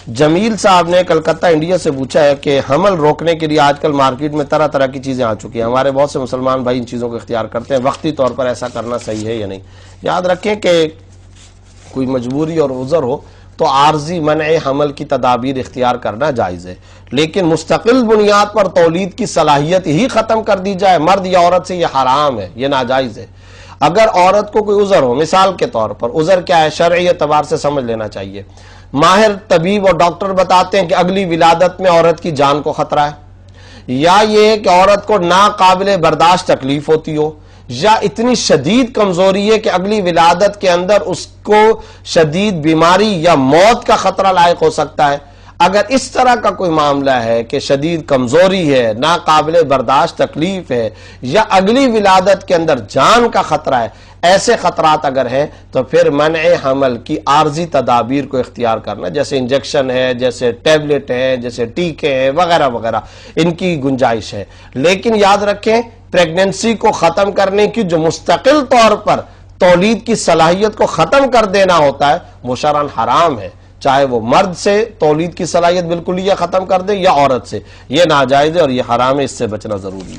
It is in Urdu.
جمیل صاحب نے کلکتہ انڈیا سے پوچھا ہے کہ حمل روکنے کے لیے آج کل مارکیٹ میں طرح طرح کی چیزیں آ چکی ہیں، ہمارے بہت سے مسلمان بھائی ان چیزوں کو اختیار کرتے ہیں، وقتی طور پر ایسا کرنا صحیح ہے یا نہیں؟ یاد رکھیں کہ کوئی مجبوری اور عذر ہو تو عارضی منع حمل کی تدابیر اختیار کرنا جائز ہے، لیکن مستقل بنیاد پر تولید کی صلاحیت ہی ختم کر دی جائے مرد یا عورت سے، یہ حرام ہے، یہ ناجائز ہے۔ اگر عورت کو کوئی عذر ہو، مثال کے طور پر عذر کیا ہے شرعی اعتبار سے سمجھ لینا چاہیے، ماہر طبیب اور ڈاکٹر بتاتے ہیں کہ اگلی ولادت میں عورت کی جان کو خطرہ ہے، یا یہ کہ عورت کو ناقابل برداشت تکلیف ہوتی ہو، یا اتنی شدید کمزوری ہے کہ اگلی ولادت کے اندر اس کو شدید بیماری یا موت کا خطرہ لاحق ہو سکتا ہے۔ اگر اس طرح کا کوئی معاملہ ہے کہ شدید کمزوری ہے، ناقابل برداشت تکلیف ہے، یا اگلی ولادت کے اندر جان کا خطرہ ہے، ایسے خطرات اگر ہیں تو پھر منع حمل کی عارضی تدابیر کو اختیار کرنا، جیسے انجیکشن ہے، جیسے ٹیبلٹ ہے، جیسے ٹیکے ہیں وغیرہ وغیرہ، ان کی گنجائش ہے۔ لیکن یاد رکھیں پریگننسی کو ختم کرنے کی جو مستقل طور پر تولید کی صلاحیت کو ختم کر دینا ہوتا ہے وہ شرعاً حرام ہے، چاہے وہ مرد سے تولید کی صلاحیت بالکل یہ ختم کر دے یا عورت سے، یہ ناجائز ہے اور یہ حرام ہے، اس سے بچنا ضروری ہے۔